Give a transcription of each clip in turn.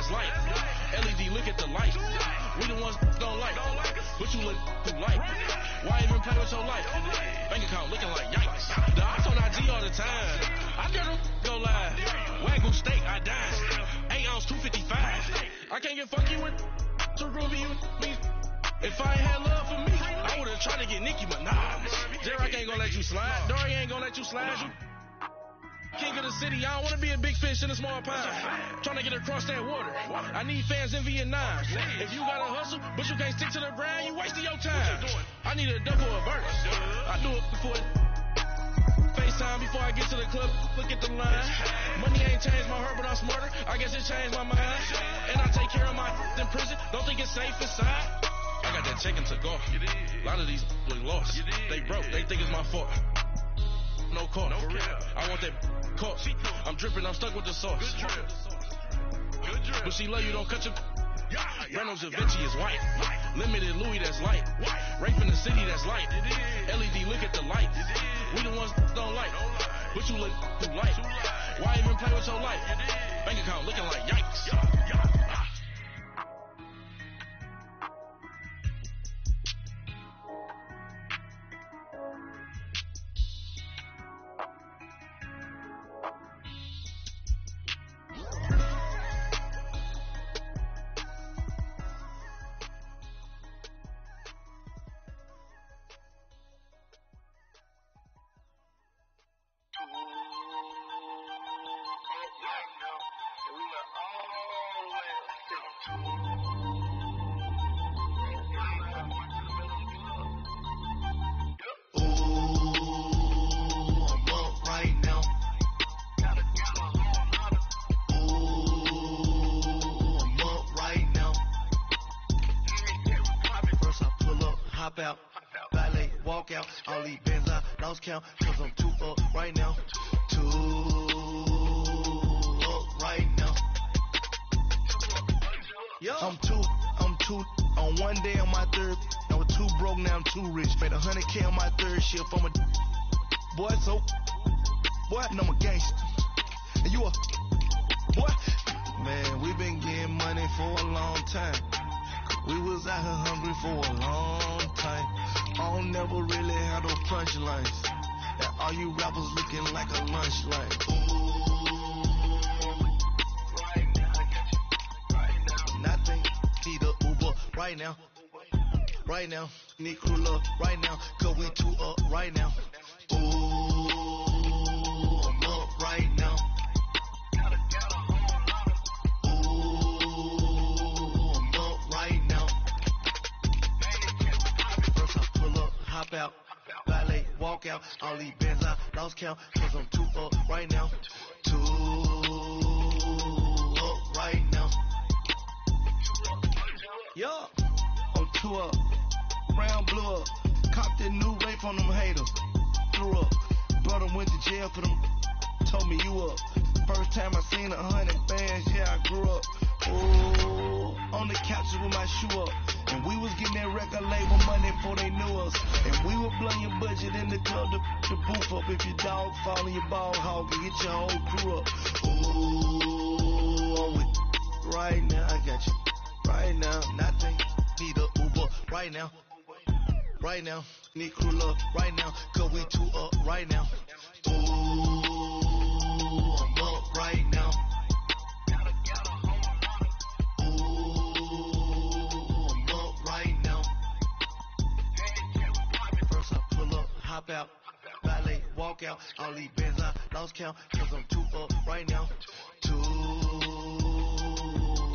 that's light. LED, look at the light. We the ones don't like. But you look too light. Why even play with your life? Bank account looking like yikes. The ops on IG all the time. I dare them go live. Wagyu steak, I dine. 8 ounce, 255. I can't get fucky with too groovy you me. If I ain't had love for me, I would've tried to get Nicki Minaj. J-Rock ain't gonna let you slide. Dory ain't gonna let you slide. You king of the city, I don't wanna be a big fish in a small pond. Trying to get across that water. I need fans in Vietnam. If you gotta hustle, but you can't stick to the grind, you wasting your time. I need a double or verse. I do it before FaceTime before I get to the club. Look at the line. Money ain't changed my heart, but I'm smarter. I guess it changed my mind. And I take care of my in prison. Don't think it's safe inside. I got that chicken to go. A lot of these look lost. They broke. They think it's my fault. No call. For real. I want that caught. I'm dripping. I'm stuck with the sauce. But she love you. Don't cut your. Reynolds Da Vinci is white. Limited Louis, that's light. Rape in the city, that's light. LED, look at the light. We the ones don't like. But you look too light. Why even play with your life? Bank account looking like yikes. Out, valet, walk out, all these bands I lost count, cause I'm too up right now, too up right now. Yo. I'm two, on one day on my third, I was too broke, now I'm too rich, made 100K on my third shift, I'm a boy, so, boy, no, I'm a gangster, and you a, boy, man, we been getting money for a long time. We was out here hungry for a long time. I don't never really have no punchlines. And all you rappers looking like a lunch line. Ooh, right now, I got you. Right now, nothing. Need a Uber right now. Right now, need crew love right now. Cause we too up right now. Ooh, I'm up right now. Hop out, valet, walk out, all these bands I lost count, cause I'm too up right now, too up right now. Yo, I'm too up, brown blew up, copped that new rape on them haters, threw up, brother went to jail for them, told me you up, first time I seen 100 bands, yeah I grew up, ooh, on the couches with my shoe up. And we was getting that record label money before they knew us. And we were blowing your budget in the club to boof up. If your dog fall in your ball hog and get your whole crew up. Ooh, I'm with right now, I got you. Right now, nothing. Need a Uber right now. Right now, need crew love right now. Cause we too up right now. Ooh, I'm up right now. Hop out, valet, walk out, all these bands I lost count, cause I'm too up right now, too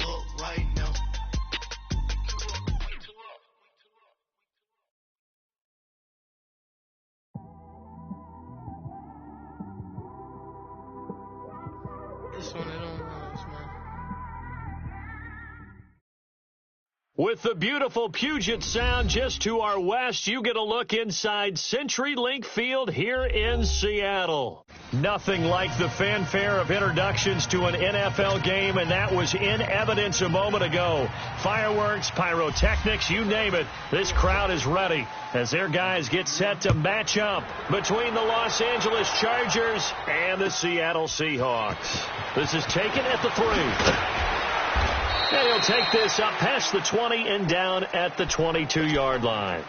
up right now. This one, I don't know, man. With the beautiful Puget Sound just to our west, you get a look inside CenturyLink Field here in Seattle. Nothing like the fanfare of introductions to an NFL game, and that was in evidence a moment ago. Fireworks, pyrotechnics, you name it, this crowd is ready as their guys get set to match up between the Los Angeles Chargers and the Seattle Seahawks. This is taken at the 3. And he'll take this up past the 20 and down at the 22-yard line.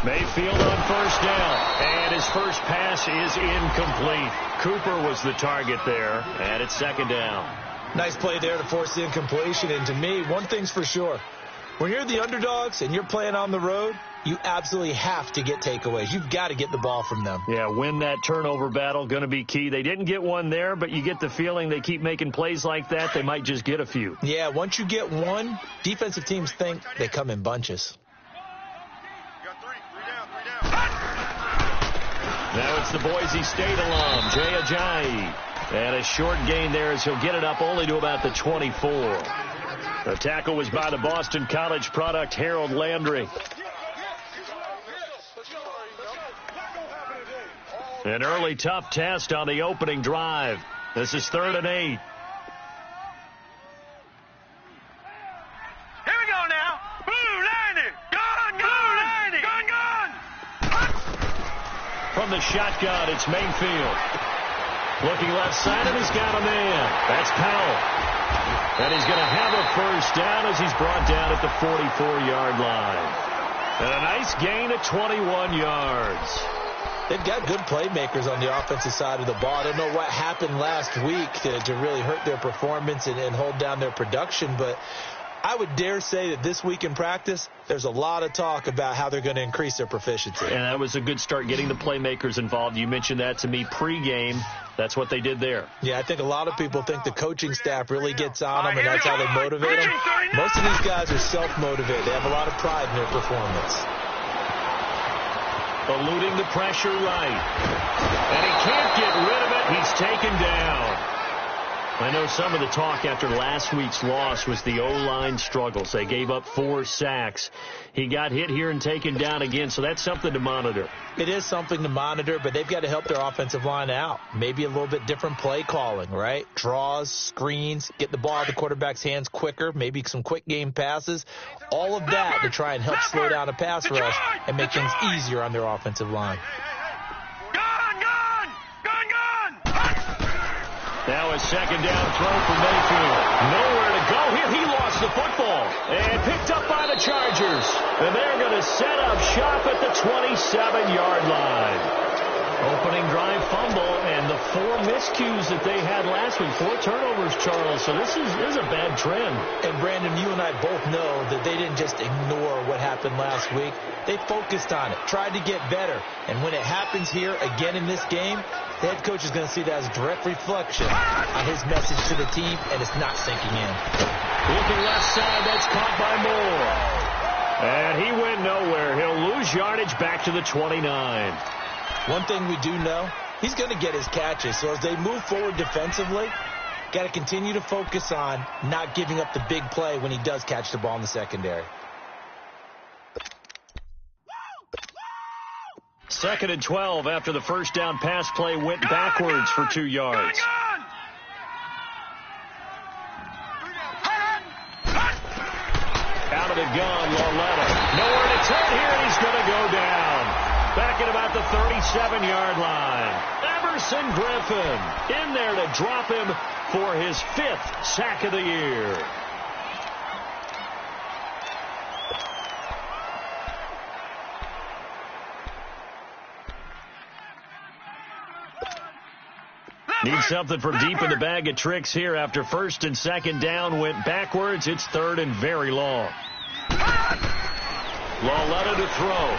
Mayfield on first down, and his first pass is incomplete. Cooper was the target there, and it's second down. Nice play there to force the incompletion, and to me, one thing's for sure. When you're the underdogs and you're playing on the road, you absolutely have to get takeaways. You've got to get the ball from them. Yeah, win that turnover battle, going to be key. They didn't get one there, but you get the feeling they keep making plays like that, they might just get a few. Yeah, once you get one, defensive teams think they come in bunches. Now it's the Boise State alum, Jay Ajayi. And a short gain there as he'll get it up only to about the 24. The tackle was by the Boston College product, Harold Landry. An early tough test on the opening drive. This is 3rd and 8. From the shotgun, it's Mayfield. Looking left side, and he's got a man. That's Powell. And he's going to have a first down as he's brought down at the 44-yard line. And a nice gain at 21 yards. They've got good playmakers on the offensive side of the ball. I don't know what happened last week to really hurt their performance and hold down their production, but I would dare say that this week in practice, there's a lot of talk about how they're going to increase their proficiency. And that was a good start, getting the playmakers involved. You mentioned that to me pregame. That's what they did there. Yeah, I think a lot of people think the coaching staff really gets on them, and that's how they motivate them. Most of these guys are self-motivated. They have a lot of pride in their performance. Eluding the pressure right. And he can't get rid of it. He's taken down. I know some of the talk after last week's loss was the O-line struggles. They gave up 4 sacks. He got hit here and taken down again, so that's something to monitor. It is something to monitor, but they've got to help their offensive line out. Maybe a little bit different play calling, right? Draws, screens, get the ball out of the quarterback's hands quicker, maybe some quick game passes. All of that to try and help slow down a pass rush and make things easier on their offensive line. Now a second down throw for Mayfield. Nowhere to go here. He lost the football and picked up by the Chargers. And they're going to set up shop at the 27-yard line. Opening drive fumble and the 4 miscues that they had last week. 4 turnovers, Charles. So this is a bad trend. And, Brandon, you and I both know that they didn't just ignore what happened last week. They focused on it, tried to get better. And when it happens here again in this game, the head coach is going to see that as a direct reflection on his message to the team, and it's not sinking in. Looking left side, that's caught by Moore. And he went nowhere. He'll lose yardage back to the 29. One thing we do know, he's going to get his catches. So as they move forward defensively, got to continue to focus on not giving up the big play when he does catch the ball in the secondary. 2nd and 12 after the first down pass play went backwards for 2 yards. Out of the gun, Lauletta. Nowhere to turn here, and he's going to go down. Back at about the 37-yard line. Everson Griffin in there to drop him for his 5th sack of the year. Need something from deep in the bag of tricks here after 1st and 2nd down went backwards. It's 3rd and very long. Lauletta to throw.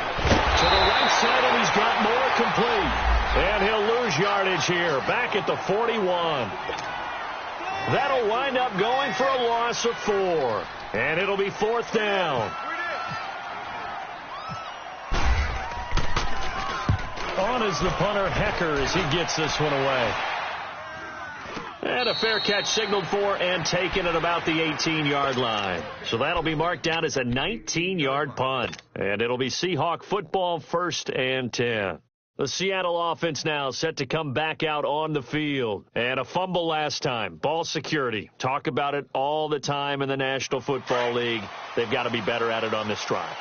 To the right side, and he's got more complete. And he'll lose yardage here, back at the 41. That'll wind up going for a loss of 4. And it'll be 4th down. On is the punter, Hecker, as he gets this one away. And a fair catch signaled for and taken at about the 18-yard line. So that'll be marked down as a 19-yard punt. And it'll be Seahawk football, 1st and 10. The Seattle offense now set to come back out on the field. And a fumble last time. Ball security. Talk about it all the time in the National Football League. They've got to be better at it on this drive.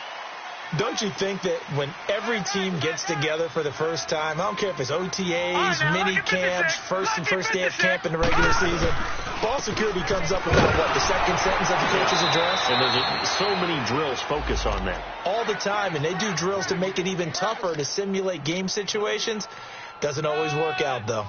Don't you think that when every team gets together for the first time, I don't care if it's OTAs, mini camps, first day of camp in the regular season, ball security comes up about, what, the second sentence of the coach's address? And there's so many drills focus on that. All the time, and they do drills to make it even tougher to simulate game situations. Doesn't always work out, though.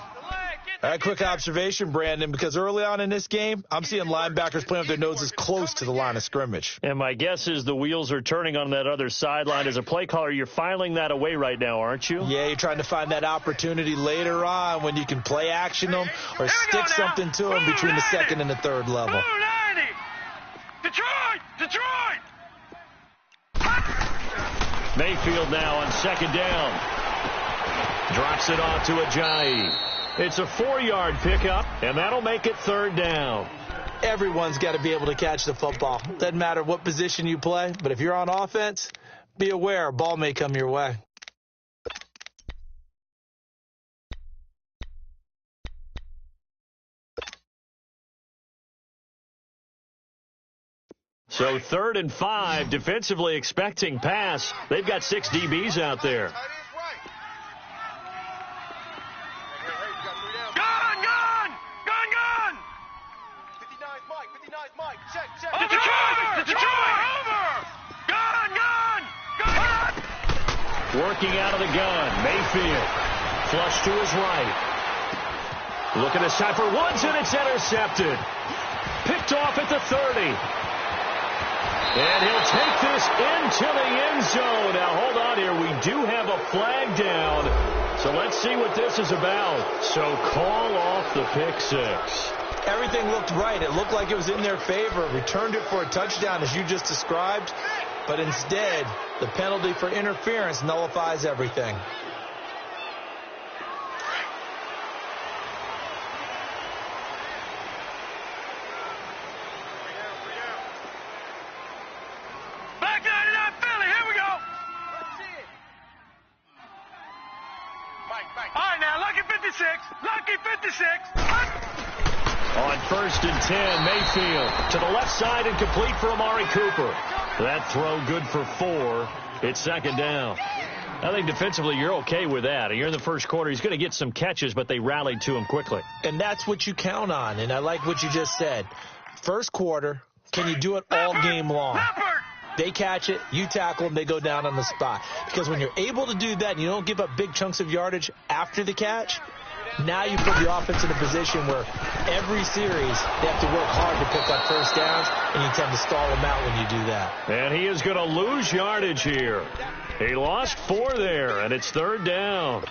All right, quick observation, Brandon, because early on in this game, I'm seeing linebackers playing with their noses close to the line of scrimmage. And my guess is the wheels are turning on that other sideline. As a play caller, you're filing that away right now, aren't you? Yeah, you're trying to find that opportunity later on when you can play action them or stick something to them between the second and the third level. Detroit! Mayfield now on 2nd down. Drops it off to Ajayi. It's a 4-yard pickup, and that'll make it 3rd down. Everyone's got to be able to catch the football. Doesn't matter what position you play, but if you're on offense, be aware a ball may come your way. So 3rd and 5, defensively expecting pass. They've got 6 DBs out there. Working out of the gun, Mayfield. Flush to his right. Looking this time for Woods, and it's intercepted. Picked off at the 30. And he'll take this into the end zone. Now, hold on here. We do have a flag down. So let's see what this is about. So call off the pick six. Everything looked right. It looked like it was in their favor. Returned it for a touchdown, as you just described. But instead, the penalty for interference nullifies everything. Back 99 Philly, here we go. All right, now, lucky 56. On 1st and 10, Mayfield to the left side and complete for Amari Cooper. That throw good for 4. It's 2nd down. I think defensively you're okay with that. You're in the first quarter. He's going to get some catches, but they rallied to him quickly. And that's what you count on, and I like what you just said. First quarter, can you do it all game long? They catch it, you tackle them, they go down on the spot. Because when you're able to do that and you don't give up big chunks of yardage after the catch, now you put the offense in a position where every series they have to work hard to pick up first downs, and you tend to stall them out when you do that. And he is going to lose yardage here. He lost 4 there, and it's 3rd down.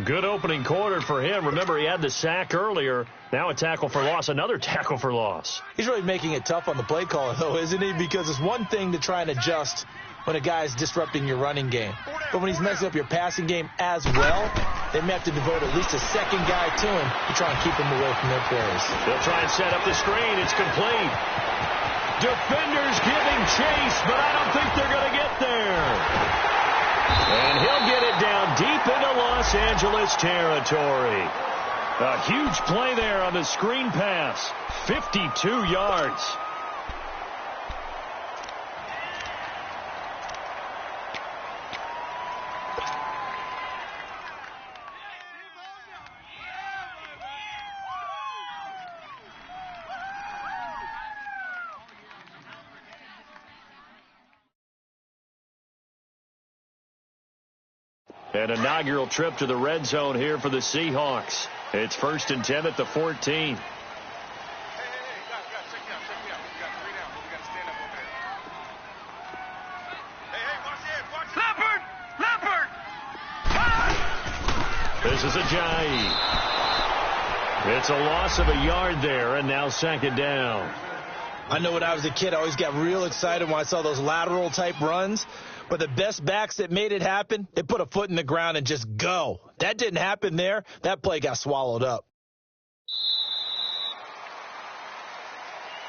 Good opening quarter for him. Remember, he had the sack earlier. Now a tackle for loss, another tackle for loss. He's really making it tough on the play caller, though, isn't he? Because it's one thing to try and adjust when a guy is disrupting your running game. But when he's messing up your passing game as well, they may have to devote at least a second guy to him to try and keep him away from their plays. They'll try and set up the screen. It's complete. Defenders giving chase, but I don't think they're going to get there. And he'll get it down deep into Los Angeles territory. A huge play there on the screen pass. 52 yards. An inaugural trip to the red zone here for the Seahawks. It's 1st and 10 at the 14. Hey, guys, check me out. We got 3 down, but we got to stand up over there. Hey, watch it. Leopard! This is Ajayi. It's a loss of a yard there, and now 2nd down. I know when I was a kid, I always got real excited when I saw those lateral-type runs. But the best backs that made it happen, they put a foot in the ground and just go. That didn't happen there. That play got swallowed up.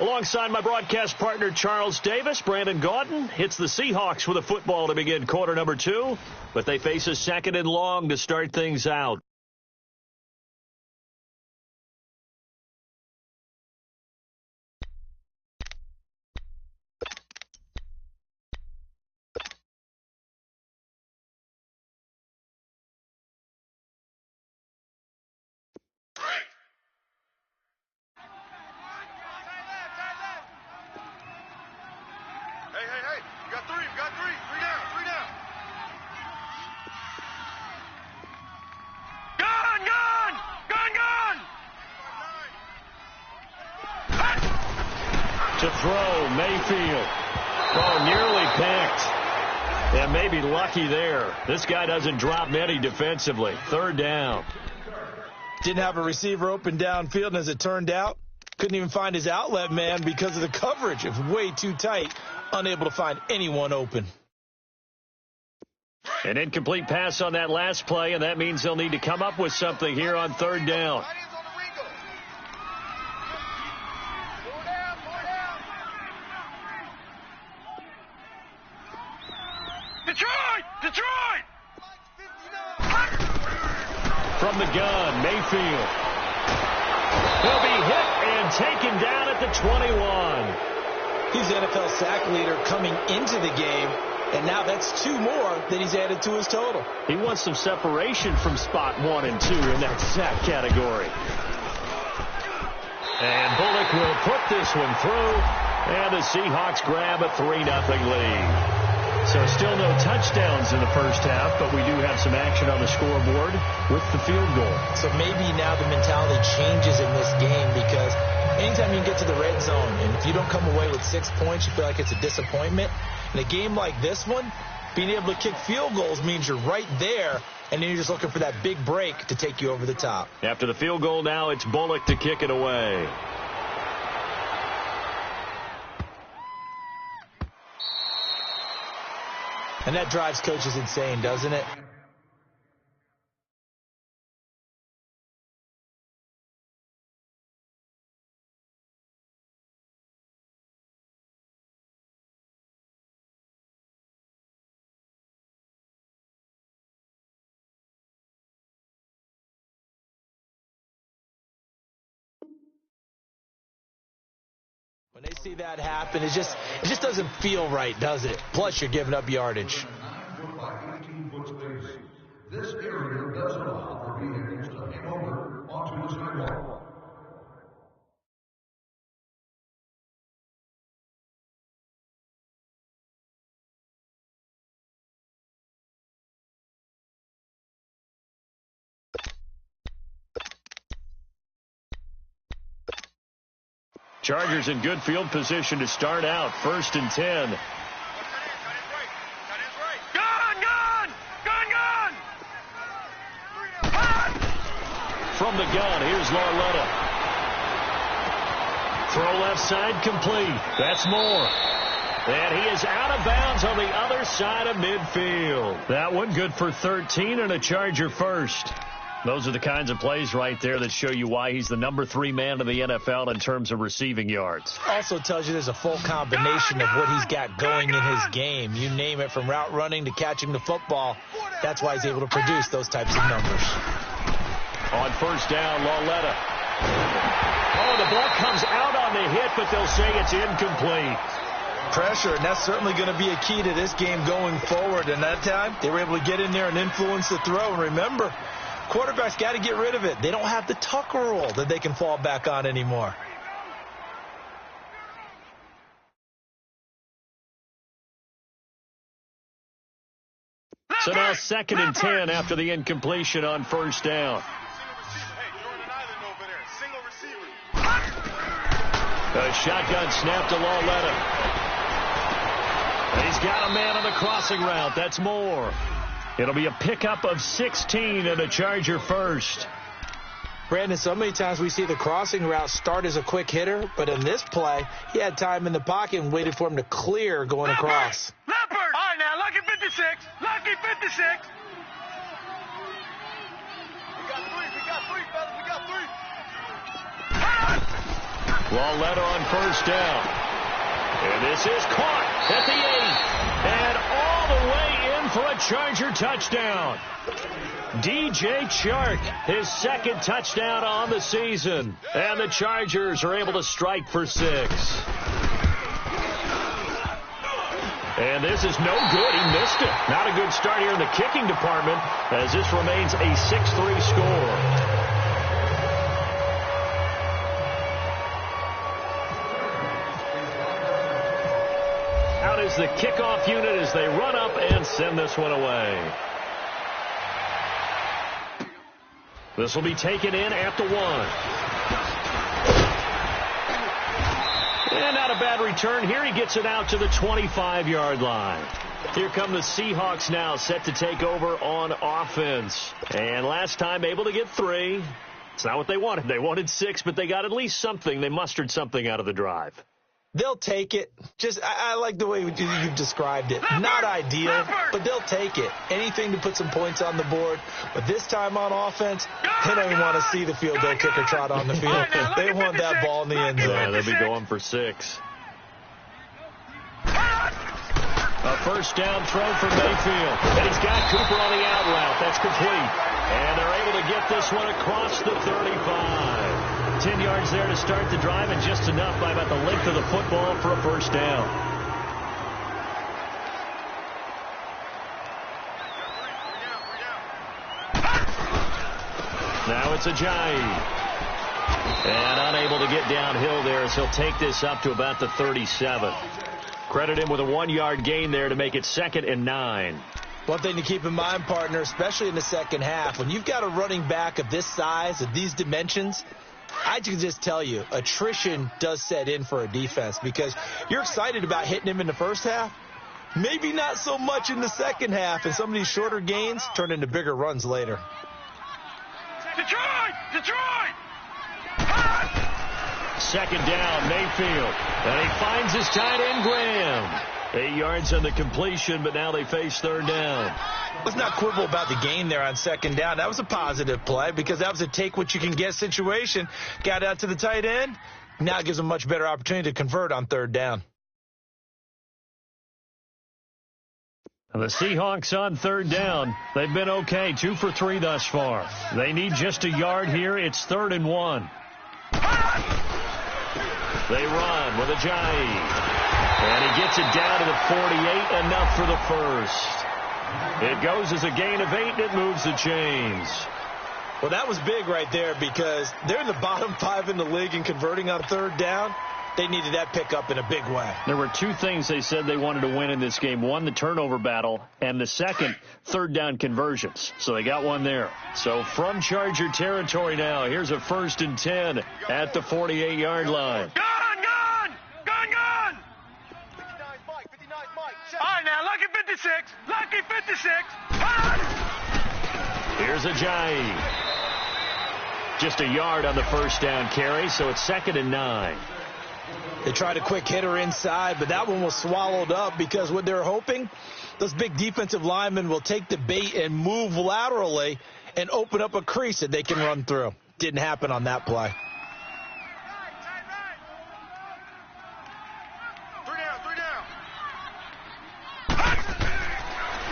Alongside my broadcast partner, Charles Davis, Brandon Gaudin. It's the Seahawks with a football to begin quarter number 2, but they face a second and long to start things out. To throw, Mayfield. Oh, nearly picked. And maybe lucky there. This guy doesn't drop many defensively. Third down. Didn't have a receiver open downfield, and as it turned out, couldn't even find his outlet man because of the coverage. It was way too tight, unable to find anyone open. An incomplete pass on that last play, and that means they'll need to come up with something here on third down. Detroit! From the gun, Mayfield. He'll be hit and taken down at the 21. He's the NFL sack leader coming into the game, and now that's 2 more that he's added to his total. He wants some separation from spot 1 and 2 in that sack category. And Bullock will put this one through, and the Seahawks grab a 3-0 lead. So still no touchdowns in the first half, but we do have some action on the scoreboard with the field goal. So maybe now the mentality changes in this game, because anytime you get to the red zone and if you don't come away with 6 points, you feel like it's a disappointment. In a game like this one, being able to kick field goals means you're right there, and then you're just looking for that big break to take you over the top. After the field goal now, it's Bullock to kick it away. And that drives coaches insane, doesn't it? When they see that happen, it just doesn't feel right, does it? Plus, you're giving up yardage. This area does allow for vehicles to hang over onto the sidewalk. Chargers in good field position to start out. 1st and 10. From the gun, here's Lauletta. Throw left side complete. That's Moore. And he is out of bounds on the other side of midfield. That one good for 13 and a Charger first. Those are the kinds of plays right there that show you why he's the number 3 man in the NFL in terms of receiving yards. Also tells you there's a full combination of what he's got going in his game. You name it, from route running to catching the football. That's why he's able to produce those types of numbers. On 1st down, Lauletta. Oh, the ball comes out on the hit, but they'll say it's incomplete. Pressure, and that's certainly going to be a key to this game going forward. And that time, they were able to get in there and influence the throw. And remember, quarterbacks got to get rid of it. They don't have the tuck rule that they can fall back on anymore. So now 2nd and 10 after the incompletion on 1st down. A shotgun snap to Lauletta. He's got a man on the crossing route. That's Moore. It'll be a pickup of 16 and a Charger first. Brandon, so many times we see the crossing route start as a quick hitter, but in this play, he had time in the pocket and waited for him to clear going across. Leopard! All right, now, lucky 56. Lucky 56. We got three, fellas. We got three. Well led on first down. And this is caught at the 8. And all the way in for a Charger touchdown. DJ Chark, his second touchdown on the season. And the Chargers are able to strike for 6. And this is no good. He missed it. Not a good start here in the kicking department as this remains a 6-3 score. Out is the kickoff unit as they run up and send this one away. This will be taken in at the 1. And not a bad return here. He gets it out to the 25-yard line. Here come the Seahawks now, set to take over on offense. And last time able to get 3. It's not what they wanted. They wanted 6, but they got at least something. They mustered something out of the drive. They'll take it. I like the way you've described it. Not ideal, but they'll take it. Anything to put some points on the board. But this time on offense, they don't even want to see the field goal kicker trot on the field. They want that ball in the end zone. Yeah, they'll be going for 6. A first down throw for Mayfield. And he's got Cooper on the out route. That's complete. And they're able to get this one across the 35. 10 yards there to start the drive, and just enough by about the length of the football for a first down. Now it's Ajayi. And unable to get downhill there, so he'll take this up to about the 37. Credit him with a 1-yard gain there to make it 2nd and 9. One thing to keep in mind, partner, especially in the second half, when you've got a running back of this size, of these dimensions, I can just tell you, attrition does set in for a defense because you're excited about hitting him in the first half. Maybe not so much in the second half, and some of these shorter gains turn into bigger runs later. Detroit! Detroit! Second down, Mayfield. And he finds his tight end, Graham. 8 yards on the completion, but now they face third down. Let's not quibble about the gain there on second down. That was a positive play because that was a take-what-you-can-get situation. Got out to the tight end. Now it gives them a much better opportunity to convert on third down. And the Seahawks on third down. They've been okay, 2 for 3 thus far. They need just a yard here. It's 3rd and 1. They run with Ajayi. And he gets it down to the 48, enough for the first. It goes as a gain of 8, and it moves the chains. Well, that was big right there because they're in the bottom 5 in the league in converting on third down. They needed that pickup in a big way. There were 2 things they said they wanted to win in this game. One, the turnover battle, and the second, third down conversions. So they got one there. So from Charger territory now, here's a 1st and 10 at the 48-yard line. Gun! All right, now, lucky 56. Lucky 56. Here's Ajayi. Just a yard on the first down carry, so it's 2nd and 9. They tried a quick hitter inside, but that one was swallowed up because what they're hoping, those big defensive linemen will take the bait and move laterally and open up a crease that they can run through. Didn't happen on that play.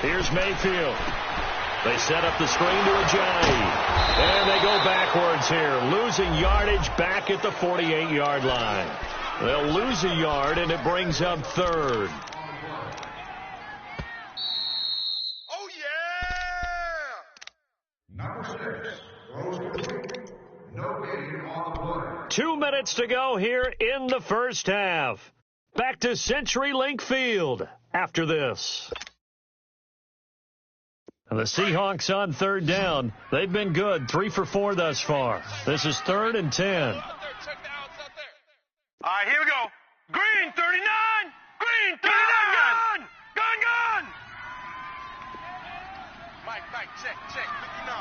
Here's Mayfield. They set up the screen to Ajayi. And they go backwards here, losing yardage back at the 48-yard line. They'll lose a yard, and it brings up 3rd. Oh, yeah! Number 6, throws complete. No gain on the play. 2 minutes to go here in the first half. Back to CenturyLink Field after this. And the Seahawks on third down. They've been good, 3 for 4 thus far. This is 3rd and 10. All right, here we go. Green, 39. Green, 39. Gun. Mike, check. 59.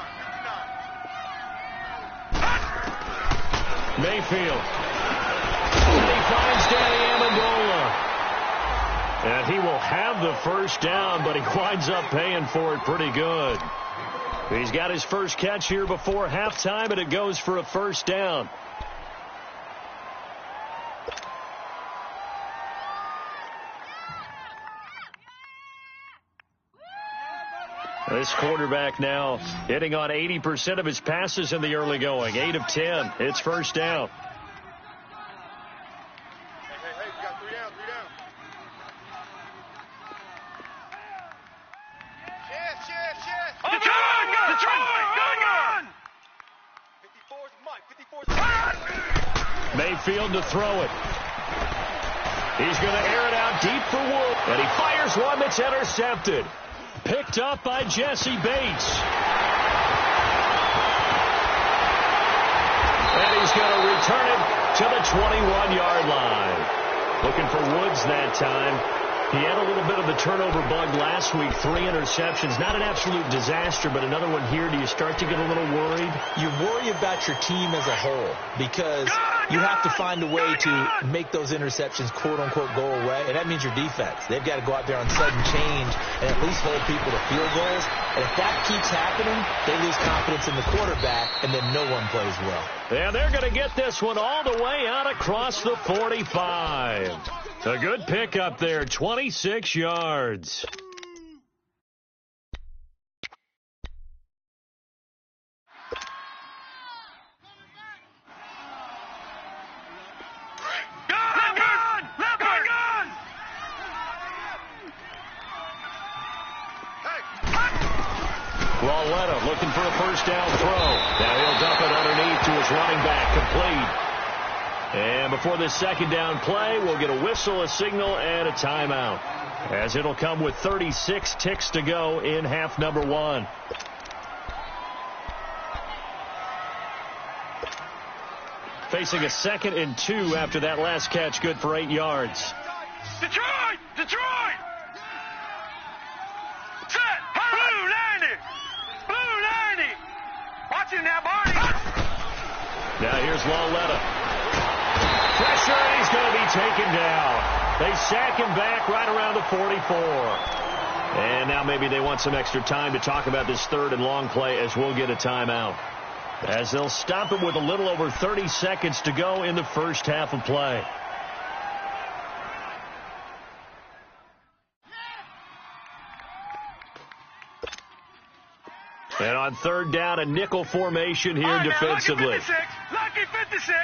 Mayfield. And he finds Danny Amendola. And he will have the first down, but he winds up paying for it pretty good. He's got his first catch here before halftime, and it goes for a first down. This quarterback now hitting on 80% of his passes in the early going. 8 of 10. It's first down. Hey, you got 3 down. Chest. Detroit! 54's Mike. Mayfield to throw it. He's going to air it out deep for Wood. And he fires one that's intercepted. Picked up by Jesse Bates. And he's going to return it to the 21-yard line. Looking for Woods that time. He had a little bit of the turnover bug last week. 3 interceptions. Not an absolute disaster, but another one here. Do you start to get a little worried? You worry about your team as a whole because you have to find a way to make those interceptions, quote-unquote, go away, and that means your defense. They've got to go out there on sudden change and at least hold people to field goals. And if that keeps happening, they lose confidence in the quarterback, and then no one plays well. Yeah, they're going to get this one all the way out across the 45. A good pickup there, 26 yards. Lauletta looking for a first down throw. Now he'll dump it underneath to his running back, complete. And before this second down play, we'll get a whistle, a signal, and a timeout, as it'll come with 36 ticks to go in half number 1. Facing a 2nd and 2 after that last catch, good for 8 yards. Detroit! Set! Blue 90! Watch it now, Barney! Now here's Lauletta. Pressure, and he's going to be taken down. They sack him back right around the 44. And now maybe they want some extra time to talk about this 3rd and long play, as we'll get a timeout, as they'll stop him with a little over 30 seconds to go in the first half of play. And on 3rd down, a nickel formation here defensively. Lucky 56! Lucky 56!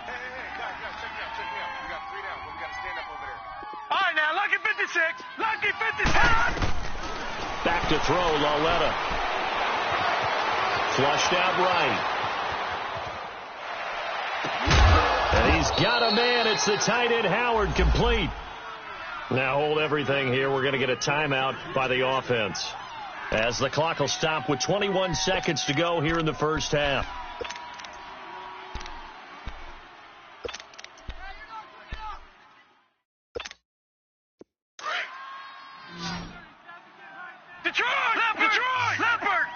Hey, guys, check me out. We got 3 down, but we got to stand up over there. All right, now, Lucky 56! Lucky 56! Back to throw, Lauletta. Flushed out right. And he's got a man. It's the tight end, Howard, complete. Now hold everything here. We're going to get a timeout by the offense, as the clock will stop with 21 seconds to go here in the first half. Leopard!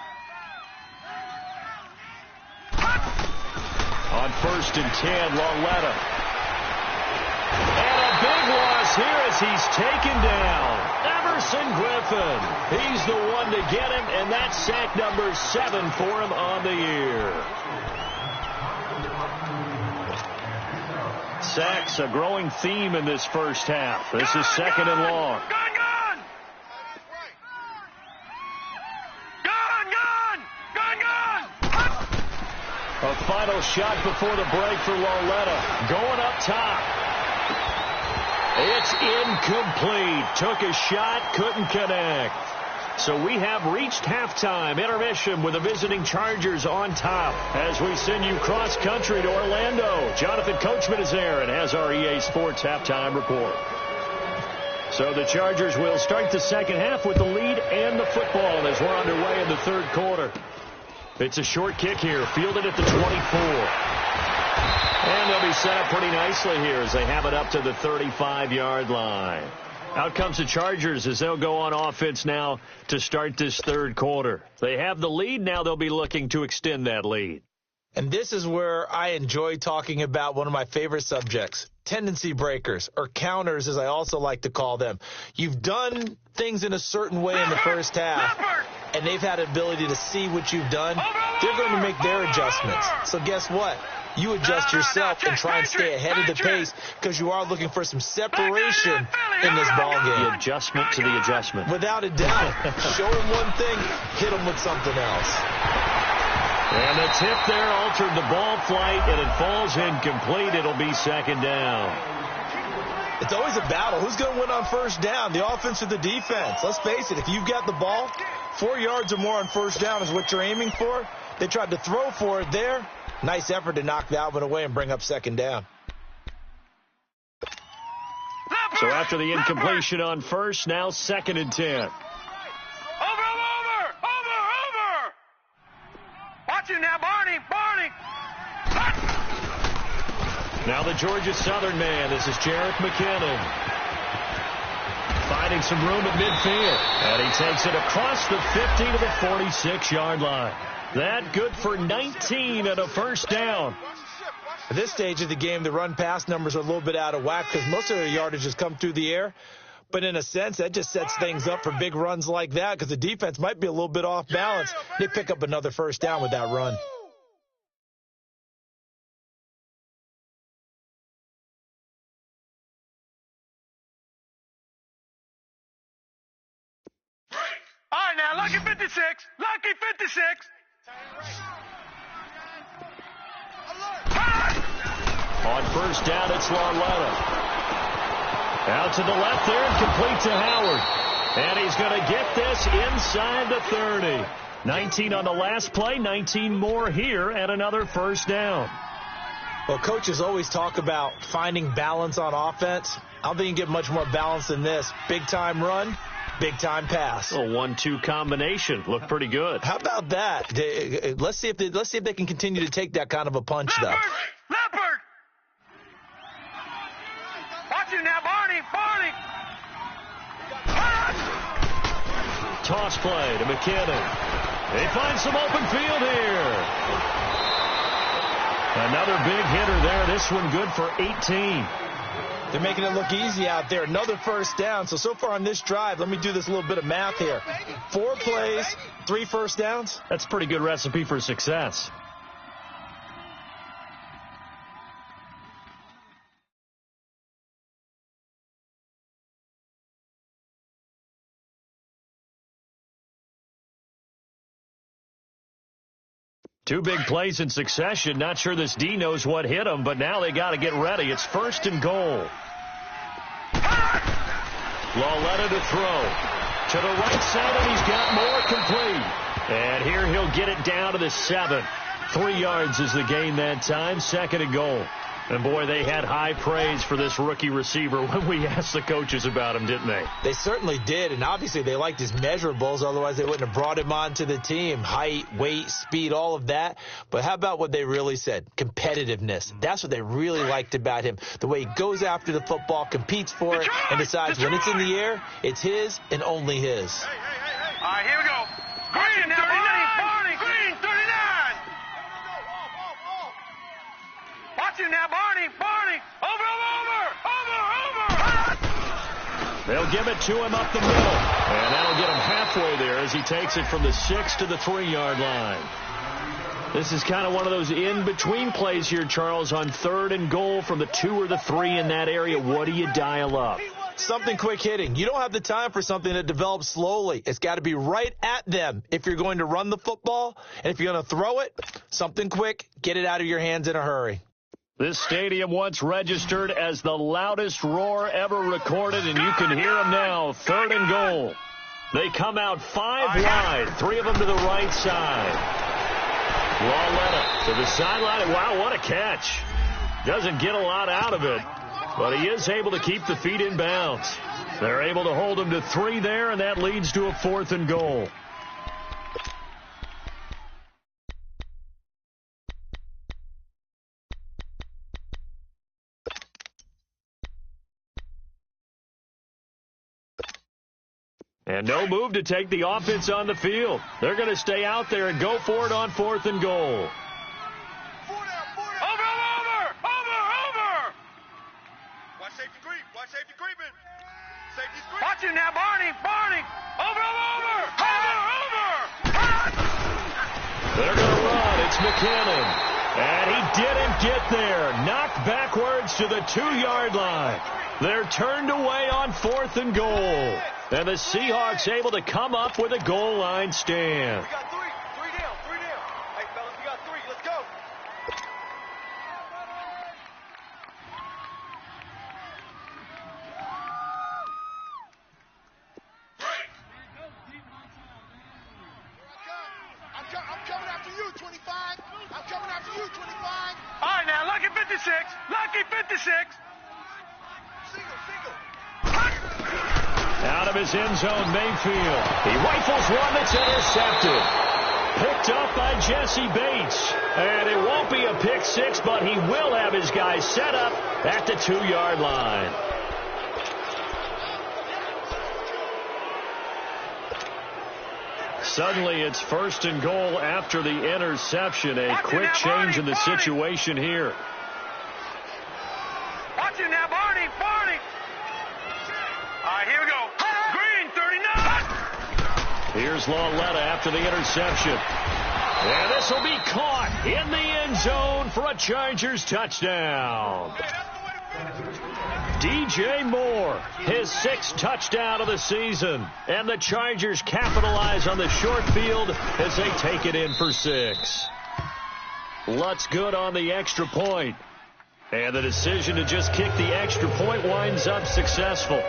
On 1st and 10, Lauletta. And a big loss here as he's taken down. Everson Griffin. He's the one to get him, and that's sack number 7 for him on the year. Sacks, a growing theme in this first half. This is 2nd and long. Gun! A final shot before the break for Lauletta. Going up top. It's incomplete. Took a shot, couldn't connect. So we have reached halftime. Intermission with the visiting Chargers on top as we send you cross-country to Orlando. Jonathan Coachman is there and has our EA Sports halftime report. So the Chargers will start the second half with the lead and the football as we're underway in the 3rd quarter. It's a short kick here, fielded at the 24. And they'll be set up pretty nicely here as they have it up to the 35-yard line. Out comes the Chargers as they'll go on offense now to start this 3rd quarter. They have the lead. Now they'll be looking to extend that lead. And this is where I enjoy talking about one of my favorite subjects, tendency breakers, or counters as I also like to call them. You've done things in a certain way in the first half, and they've had an ability to see what you've done. They're going to make their adjustments. So guess what? you adjust yourself and try and stay ahead of the pace because you are looking for some separation in this ball game. The adjustment to the adjustment. Without a doubt. Show them one thing, hit them with something else. And the tip there altered the ball flight, and it falls incomplete. It'll be second down. It's always a battle. Who's going to win on first down, the offense or the defense? Let's face it, if you've got the ball, 4 yards or more on first down is what you're aiming for. They tried to throw for it there. Nice effort to knock that one away and bring up second down. So after the incompletion on first, now 2nd and 10. Over! Watch it now, Barney! Now the Georgia Southern man. This is Jarek McKinnon. Finding some room at midfield. And he takes it across the 50 to the 46-yard line. That good for 19 and a first down. At this stage of the game, the run-pass numbers are a little bit out of whack because most of their yardage has come through the air. But in a sense, that just sets things up for big runs like that because the defense might be a little bit off balance. They pick up another first down with that run. All right, now, lucky 56. On first down, it's Lauletta. Out to the left there and complete to Howard. And he's going to get this inside the 30. 19 on the last play, 19 more here, and another first down. Well, coaches always talk about finding balance on offense. I don't think you can get much more balance than this. Big-time run, big-time pass. A 1-2 combination. Looked pretty good. How about that? Let's see if they can continue to take that kind of a punch, though. Leopard! Watch it now, Barney! Toss play to McKinnon. They find some open field here. Another big hitter there. This one good for 18. They're making it look easy out there. Another first down. So far on this drive, let me do this little bit of math here. 4 plays, 3 first downs. That's a pretty good recipe for success. Two big plays in succession. Not sure this D knows what hit him, but now they got to get ready. It's 1st and goal. Lauletta to throw. To the right side, and he's got more complete. And here he'll get it down to the 7. 3 yards is the gain that time. 2nd and goal. And, boy, they had high praise for this rookie receiver when we asked the coaches about him, didn't they? They certainly did, and obviously they liked his measurables. Otherwise, they wouldn't have brought him onto the team. Height, weight, speed, all of that. But how about what they really said? Competitiveness. That's what they really liked about him. The way he goes after the football, competes for it, and decides when it's in the air, it's his and only his. All right, here we go. Green, now, Barney! Green, 39! Watch it now, Barney! Over! They'll give it to him up the middle. And that'll get him halfway there as he takes it from the 6 to the 3-yard line. This is kind of one of those in-between plays here, Charles, on 3rd and goal from the 2 or the 3 in that area. What do you dial up? Something quick hitting. You don't have the time for something that develops slowly. It's got to be right at them if you're going to run the football. And if you're going to throw it, something quick, get it out of your hands in a hurry. This stadium once registered as the loudest roar ever recorded, and you can hear them now. 3rd and goal. They come out 5 wide, 3 of them to the right side. Lauletta to the sideline. Wow, what a catch. Doesn't get a lot out of it, but he is able to keep the feet in bounds. They're able to hold him to 3 there, and that leads to a 4th and goal. And no move to take the offense on the field. They're going to stay out there and go for it on 4th and goal. Over! Watch safety creeping. Safety's creeping. Watch it now, Barney! Over! They're going to run. It's McKinnon. And he didn't get there. Knocked backwards to the 2-yard line. They're turned away on 4th and goal. And the Seahawks able to come up with a goal line stand. We got three. Three down. Hey, fellas, we got 3. Let's go. I'm coming after you, 25. I'm coming after you, 25. All right, now, Lucky 56. Lucky 56. Single. Out of his end zone, Mayfield. He rifles one that's intercepted. Picked up by Jesse Bates. And it won't be a pick six, but he will have his guys set up at the 2-yard line. Suddenly, it's 1st and goal after the interception. A quick change in the situation here. Watch it now, Barney. All right, here we go. Green, 39. Here's Lauletta after the interception. And this will be caught in the end zone for a Chargers touchdown. DJ Moore, his 6th touchdown of the season. And the Chargers capitalize on the short field as they take it in for 6. Lutz good on the extra point. And the decision to just kick the extra point winds up successful.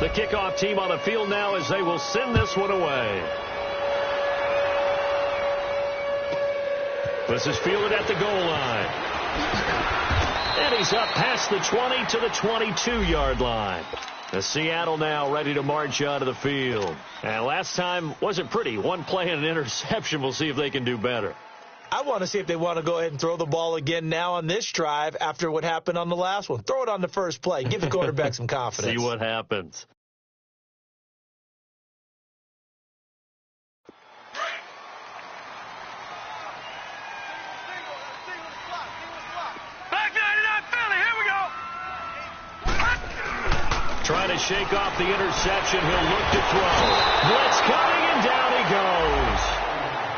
The kickoff team on the field now as they will send this one away. This is fielded at the goal line. And he's up past the 20 to the 22-yard line. The Seattle now ready to march out of the field. And last time wasn't pretty. One play and an interception. We'll see if they can do better. I want to see if they want to go ahead and throw the ball again now on this drive after what happened on the last one. Throw it on the first play. Give the quarterback some confidence. See what happens. Back 99 Philly, here we go. Trying to shake off the interception. He'll look to throw. Blitz coming, and down he goes.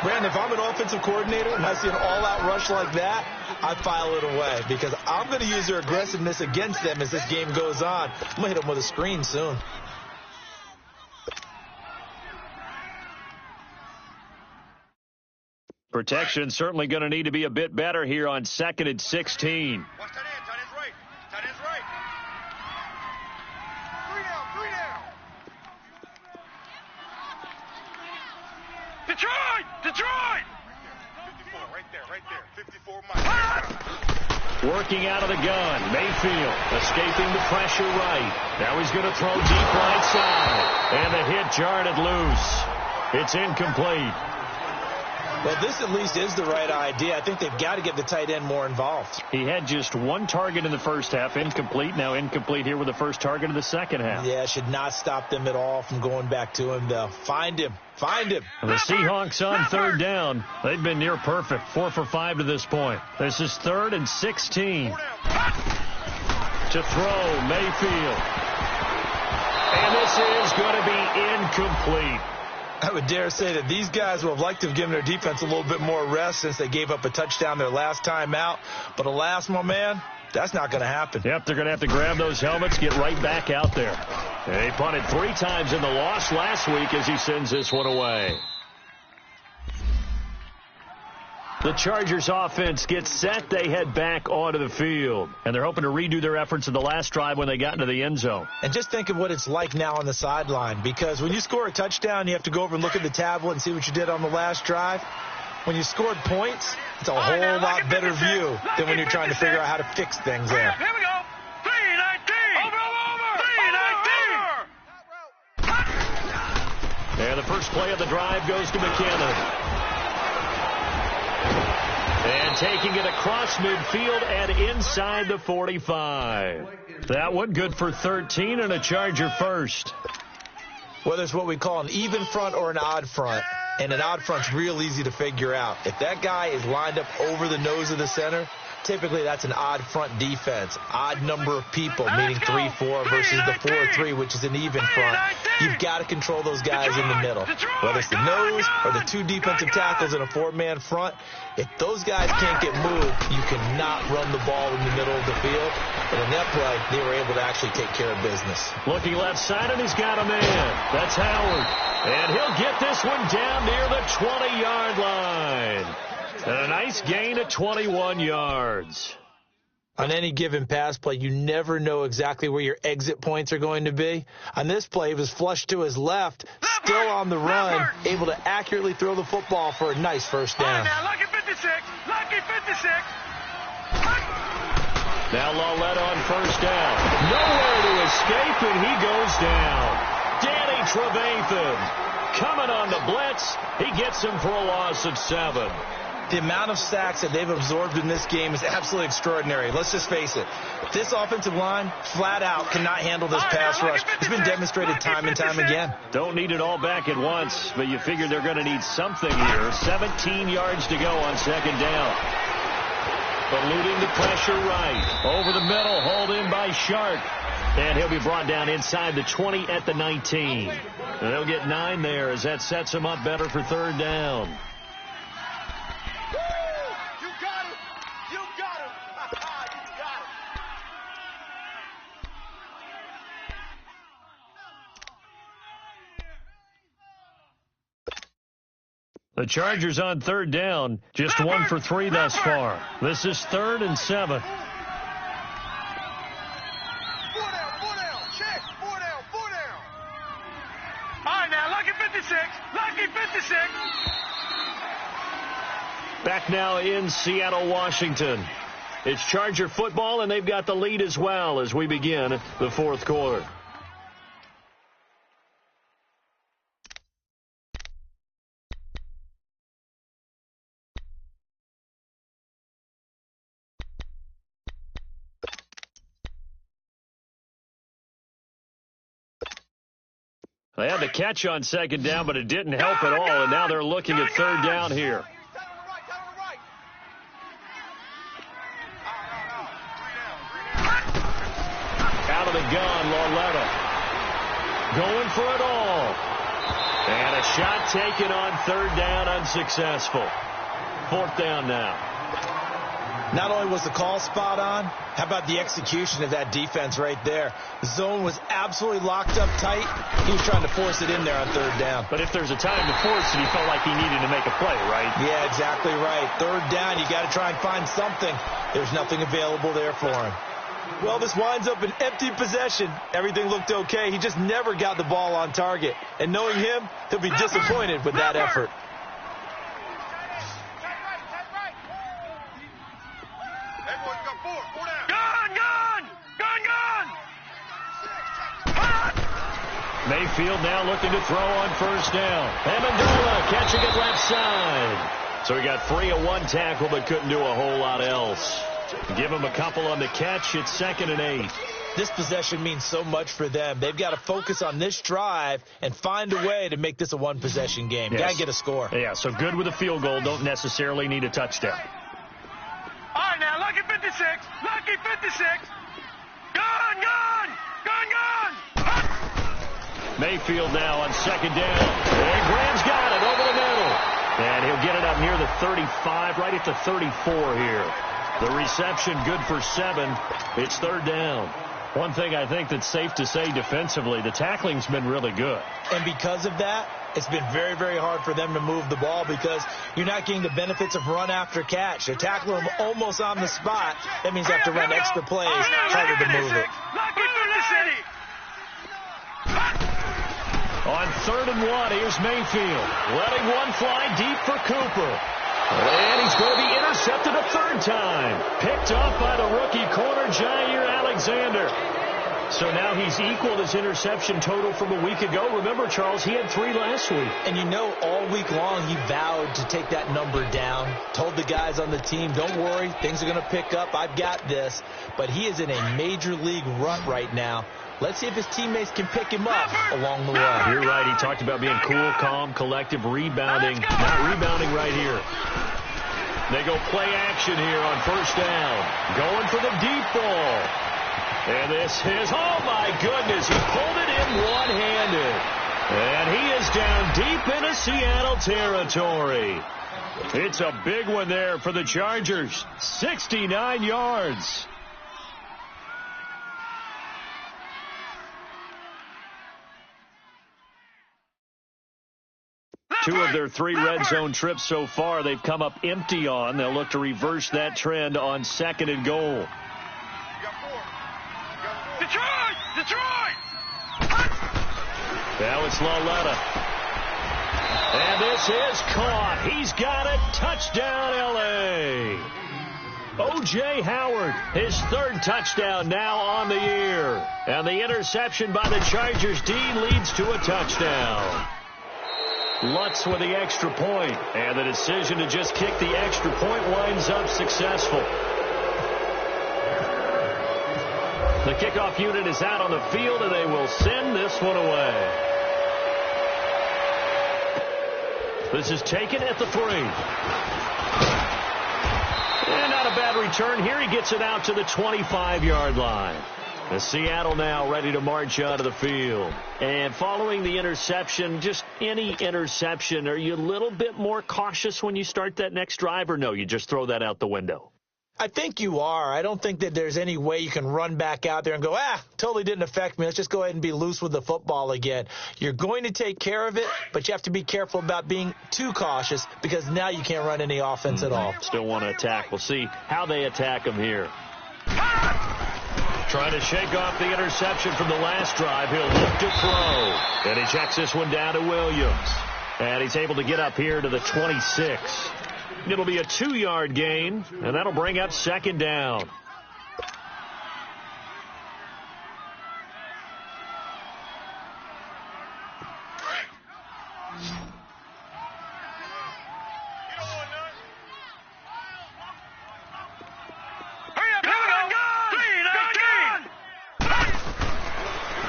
Brandon, if I'm an offensive coordinator and I see an all-out rush like that, I file it away because I'm going to use their aggressiveness against them as this game goes on. I'm going to hit them with a screen soon. Protection certainly going to need to be a bit better here on 2nd and 16. Watch tight end. Tight end's right. Tight end's right. 3 down. Detroit! 54, right there. 54 miles. Working out of the gun. Mayfield escaping the pressure right. Now he's going to throw deep right side. And the hit jarred it loose. It's incomplete. Well, this at least is the right idea. I think they've got to get the tight end more involved. He had just one target in the first half, incomplete. Now incomplete here with the first target of the second half. Yeah, should not stop them at all from going back to him, though. Find him. And the Seahawks on 3rd down. They've been near perfect, 4 for 5 to this point. This is 3rd and 16. To throw, Mayfield. And this is going to be incomplete. I would dare say that these guys would have liked to have given their defense a little bit more rest since they gave up a touchdown their last time out. But alas, my man, that's not going to happen. Yep, they're going to have to grab those helmets, get right back out there. And they punted 3 times in the loss last week as he sends this one away. The Chargers offense gets set. They head back onto the field. And they're hoping to redo their efforts in the last drive when they got into the end zone. And just think of what it's like now on the sideline. Because when you score a touchdown, you have to go over and look at the tablet and see what you did on the last drive. When you scored points, it's a whole lot better view than when you're trying to figure out how to fix things there. Here we go. 319. Over. 319. And the first play of the drive goes to McKinnon. And taking it across midfield and inside the 45. That one good for 13 and a Charger first. Whether it's what we call an even front or an odd front, and an odd front's real easy to figure out. If that guy is lined up over the nose of the center, typically that's an odd front defense, odd number of people, meaning 3-4 versus the 4-3, which is an even front. You've got to control those guys in the middle, whether it's the nose or the two defensive tackles in a four-man front. If those guys can't get moved, you cannot run the ball in the middle of the field. But in that play, they were able to actually take care of business. Looking left side, and he's got a man. That's Howard. And he'll get this one down near the 20-yard line. And a nice gain of 21 yards. On any given pass play, you never know exactly where your exit points are going to be. On this play, he was flushed to his left, still on the run, able to accurately throw the football for a nice first down. Now, lucky 56. Lucky 56. Now Lawletta on first down. Nowhere to escape, and he goes down. Danny Trevathan coming on the blitz. He gets him for a loss of 7. The amount of sacks that they've absorbed in this game is absolutely extraordinary. Let's just face it. This offensive line, flat out, cannot handle this pass rush. It's been demonstrated time and time again. Don't need it all back at once, but you figure they're going to need something here. 17 yards to go on second down. Eluding the pressure right. Over the middle, hauled in by Sharp. And he'll be brought down inside the 20 at the 19. And they'll get 9 there as that sets him up better for third down. The Chargers on third down, just 1 for 3 thus far. This is 3rd and 7. 4 down, check, 4 down, 4 down. All right, now, lucky 56, lucky 56. Back now in Seattle, Washington. It's Charger football, and they've got the lead as well as we begin the fourth quarter. They had the catch on second down, but it didn't help at all, and now they're looking at third down here. Out of the gun, Lawletta. Going for it all. And a shot taken on third down, unsuccessful. 4th down now. Not only was the call spot on, how about the execution of that defense right there? The zone was absolutely locked up tight. He was trying to force it in there on third down. But if there's a time to force it, he felt like he needed to make a play, right? Yeah, exactly right. Third down, you got to try and find something. There's nothing available there for him. Well, this winds up an empty possession. Everything looked okay. He just never got the ball on target. And knowing him, he'll be disappointed with that effort. Mayfield now looking to throw on first down. Amendola catching it left side. So he got 3 of 1 tackle, but couldn't do a whole lot else. Give him a couple on the catch. It's 2nd and 8. This possession means so much for them. They've got to focus on this drive and find a way to make this a one-possession game. Yes. Got to get a score. Yeah, so good with a field goal. Don't necessarily need a touchdown. All right, now, lucky 56. Lucky 56. Gun, gun, gun, gun. Mayfield now on second down. And Graham's got it over the middle. And he'll get it up near the 35, right at the 34 here. The reception good for 7. It's third down. One thing I think that's safe to say defensively, the tackling's been really good. And because of that, it's been very, very hard for them to move the ball because you're not getting the benefits of run after catch. They're tackling them almost on the spot. That means you have to run extra plays, harder to move it. On 3rd and 1, here's Mayfield. Letting one fly deep for Cooper. And he's going to be intercepted a 3rd time. Picked off by the rookie corner, Jair Alexander. So now he's equaled his interception total from a week ago. Remember, Charles, he had 3 last week. And you know, all week long he vowed to take that number down. Told the guys on the team, don't worry, things are going to pick up. I've got this. But he is in a major league rut right now. Let's see if his teammates can pick him up along the way. You're right. He talked about being cool, calm, collective, rebounding. Not rebounding right here. They go play action here on first down. Going for the deep ball. And this is, oh my goodness, he pulled it in one-handed. And he is down deep into Seattle territory. It's a big one there for the Chargers. 69 yards. Two of their 3 red zone trips so far, they've come up empty on. They'll look to reverse that trend on 2nd and goal. Detroit! Detroit! Now it's Laletta. And this is caught. He's got it. Touchdown, L.A. O.J. Howard, his 3rd touchdown now on the year. And the interception by the Chargers D leads to a touchdown. Lutz with the extra point, and the decision to just kick the extra point winds up successful. The kickoff unit is out on the field, and they will send this one away. This is taken at the 3. And not a bad return here. He gets it out to the 25-yard line. The Seattle now ready to march out of the field. And following the interception, just any interception, are you a little bit more cautious when you start that next drive, or no, you just throw that out the window? I think you are. I don't think that there's any way you can run back out there and go, totally didn't affect me. Let's just go ahead and be loose with the football again. You're going to take care of it, but you have to be careful about being too cautious because now you can't run any offense at all. Still want to attack. We'll see how they attack him here. Trying to shake off the interception from the last drive. He'll look to throw. And he checks this one down to Williams. And he's able to get up here to the 26. It'll be a 2-yard gain, and that'll bring up 2nd down.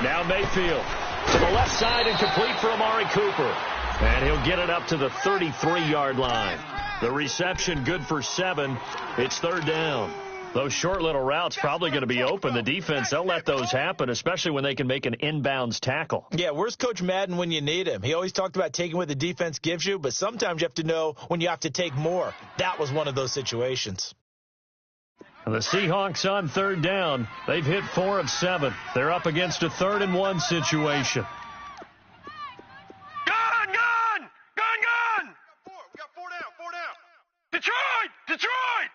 Now Mayfield to the left side and complete for Amari Cooper. And he'll get it up to the 33-yard line. The reception good for 7. It's 3rd down. Those short little routes probably going to be open. The defense, they'll let those happen, especially when they can make an inbounds tackle. Yeah, where's Coach Madden when you need him? He always talked about taking what the defense gives you, but sometimes you have to know when you have to take more. That was one of those situations. And the Seahawks on 3rd down. They've hit 4 of 7. They're up against a 3rd and 1 situation. Detroit!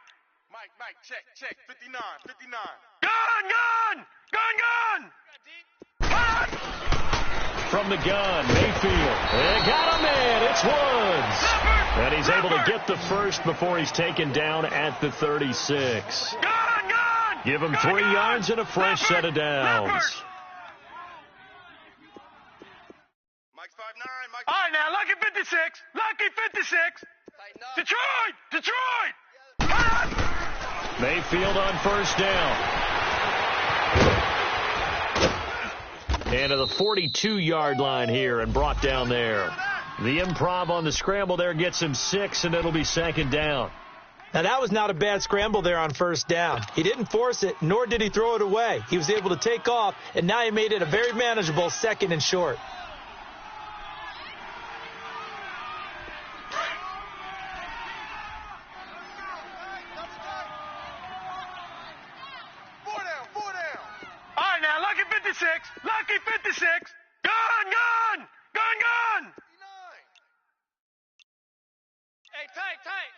Mike, check, 59. Gun! From the gun, Mayfield. They got him in. It's Woods. And he's able to get the first before he's taken down at the 36. Give him 3 yards and a fresh set of downs. Mike's 5'9". All right, now, lucky 56. Detroit! Mayfield on 1st down. And to the 42-yard line here and brought down there. The improv on the scramble there gets him 6, and it'll be 2nd down. Now, that was not a bad scramble there on 1st down. He didn't force it, nor did he throw it away. He was able to take off, and now he made it a very manageable 2nd and short. Lucky 56. Gun! Hey, tank.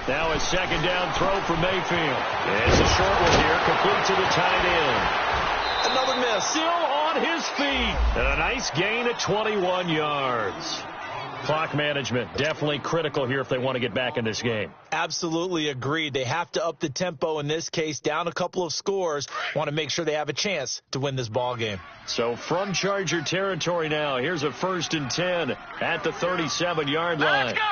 Now a 2nd down throw for Mayfield. It's a short one here, complete to the tight end. Another miss. Still on his feet. And a nice gain at 21 yards. Clock management definitely critical here if they want to get back in this game. Absolutely agreed. They have to up the tempo in this case, down a couple of scores. Want to make sure they have a chance to win this ball game. So from Charger territory now, here's a 1st and 10 at the 37-yard line. Let's go.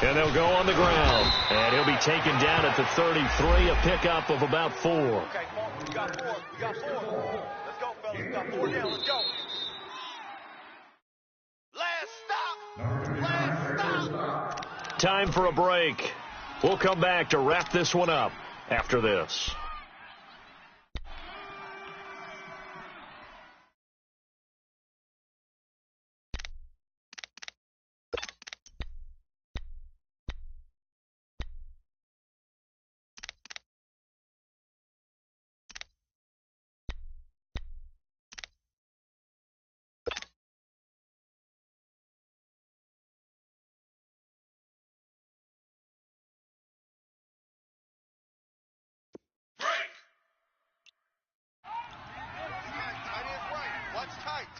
And they'll go on the ground. And he'll be taken down at the 33, a pickup of about 4. Okay, come on. We got 4. Let's go, fellas. We got 4 down. Let's go. Last stop. Time for a break. We'll come back to wrap this one up after this.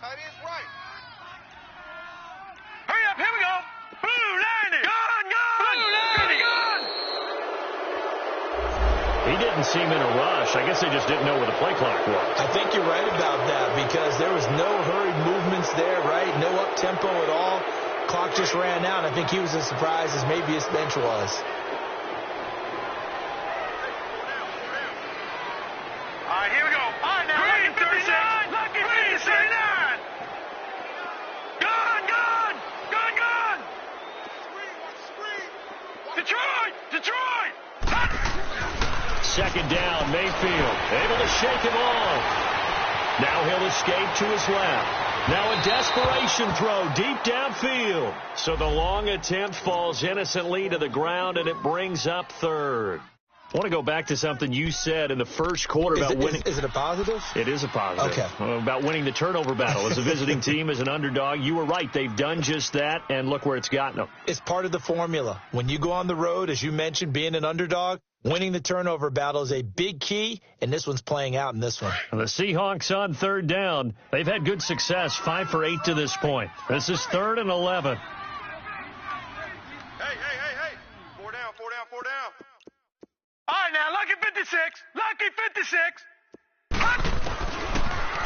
Tight end's right. Hurry up, here we go. Blue 90. He didn't seem in a rush. I guess they just didn't know where the play clock was. I think you're right about that because there was no hurried movements there, right? No up-tempo at all. Clock just ran out. I think he was as surprised as maybe his bench was. All right, here we go. All right, now, Lucky 59. Lucky 59. Detroit! Second down, Mayfield able to shake him off. Now he'll escape to his left. Now a desperation throw deep downfield. So the long attempt falls innocently to the ground, and it brings up third. I want to go back to something you said in the first quarter about winning. Is it a positive? It is a positive. Okay. About winning the turnover battle as a visiting team, as an underdog. You were right. They've done just that, and look where it's gotten them. It's part of the formula. When you go on the road, as you mentioned, being an underdog, winning the turnover battle is a big key, and this one's playing out in this one. The Seahawks on third down. They've had good success, 5 for 8 to this point. This is 3rd and 11. Hey. 4 down. All right, now, Lucky 56.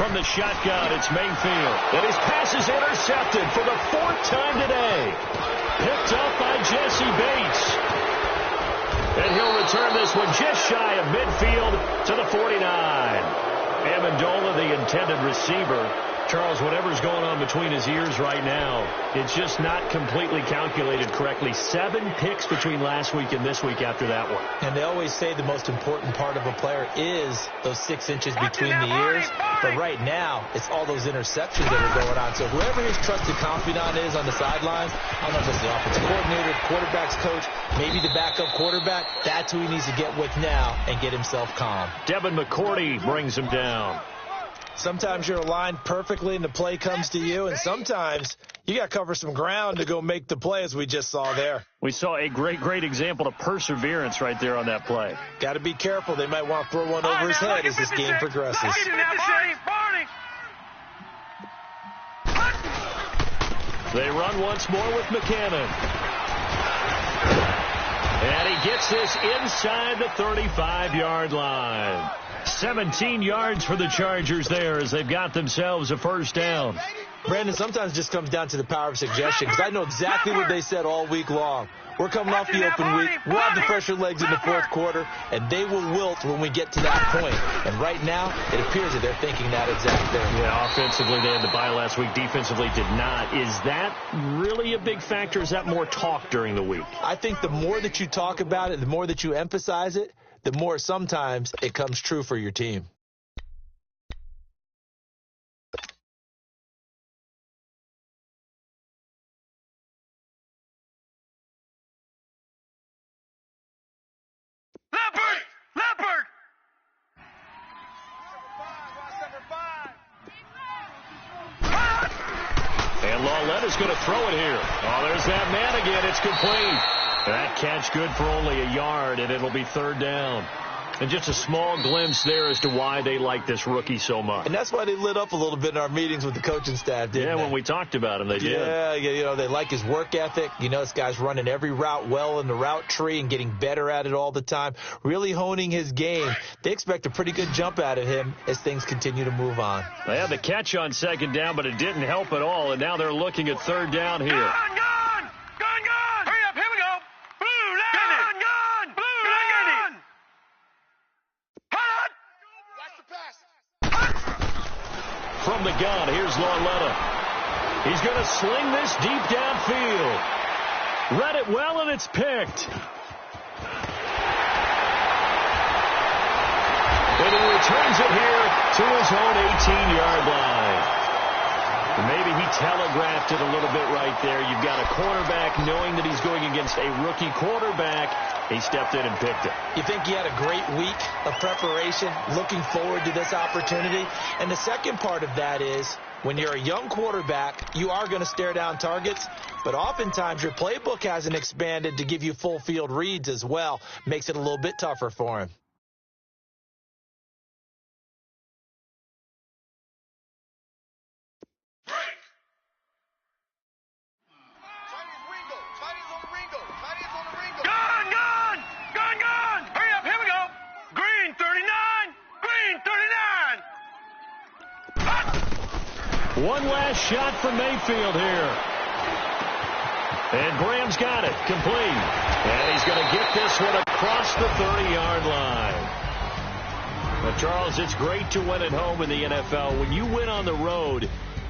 From the shotgun, it's Mayfield. And his pass is intercepted for the 4th time today. Picked up by Jesse Bates. And he'll return this one just shy of midfield to the 49. Amendola, the intended receiver. Charles, whatever's going on between his ears right now, it's just not completely calculated correctly. 7 picks between last week and this week after that one. And they always say the most important part of a player is those 6 inches between the ears. But right now, it's all those interceptions that are going on. So whoever his trusted confidant is on the sidelines, I don't know if it's the offensive coordinator, quarterback's coach, maybe the backup quarterback, that's who he needs to get with now and get himself calm. Devin McCourty brings him down. Sometimes you're aligned perfectly and the play comes to you, and sometimes you got to cover some ground to go make the play, as we just saw there. We saw a great example of perseverance right there on that play. Got to be careful. They might want to throw one over his head as this game progresses. They run once more with McCannon. And he gets this inside the 35-yard line. 17 yards for the Chargers there as they've got themselves a first down. Brandon, sometimes it just comes down to the power of suggestion, because I know exactly what they said all week long. We're coming off the open week. We'll have the fresher legs in the fourth quarter, and they will wilt when we get to that point. And right now, it appears that they're thinking that exact thing. Yeah, offensively, they had the bye last week. Defensively, did not. Is that really a big factor? Is that more talk during the week? I think the more that you talk about it, the more that you emphasize it, the more sometimes it comes true for your team. Leopard! And Lauletta's going to throw it here. Oh, there's that man again. It's complete. That catch good for only a yard, and it'll be 3rd down. And just a small glimpse there as to why they like this rookie so much. And that's why they lit up a little bit in our meetings with the coaching staff, didn't they? When we talked about him, they did. Yeah, you know, they like his work ethic. You know, this guy's running every route well in the route tree and getting better at it all the time, really honing his game. They expect a pretty good jump out of him as things continue to move on. They had the catch on 2nd down, but it didn't help at all, and now they're looking at 3rd down here. Gone! Hurry up, here we go! Blue, gone! Blue, gone! Hot! Watch the pass! From the gun, here's Lauletta. He's going to sling this deep downfield. Read it well, and it's picked. And he returns it here to his own 18-yard line. Maybe he telegraphed it a little bit right there. You've got a quarterback knowing that he's going against a rookie quarterback. He stepped in and picked it. You think he had a great week of preparation, looking forward to this opportunity? And the second part of that is, when you're a young quarterback, you are going to stare down targets, but oftentimes your playbook hasn't expanded to give you full field reads as well. Makes it a little bit tougher for him. One last shot from Mayfield here. And Graham's got it, complete. And he's going to get this one across the 30-yard line. But, Charles, it's great to win at home in the NFL. When you win on the road,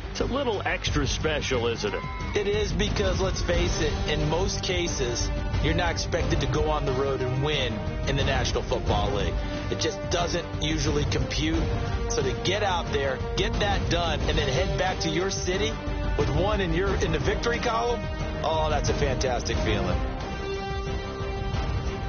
it's a little extra special, isn't it? It is, because, let's face it, in most cases, you're not expected to go on the road and win in the National Football League. It just doesn't usually compute. So to get out there, get that done, and then head back to your city with one in the victory column, oh, that's a fantastic feeling.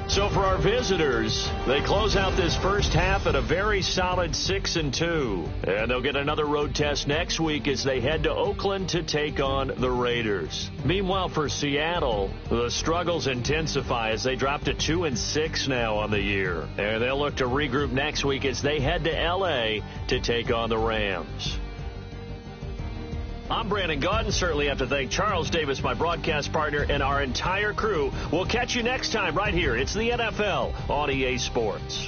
So for our visitors, they close out this first half at a very solid 6-2. And they'll get another road test next week as they head to Oakland to take on the Raiders. Meanwhile, for Seattle, the struggles intensify as they drop to 2-6 now on the year. And they'll look to regroup next week as they head to L.A. to take on the Rams. I'm Brandon Gaudin. Certainly have to thank Charles Davis, my broadcast partner, and our entire crew. We'll catch you next time right here. It's the NFL on EA Sports.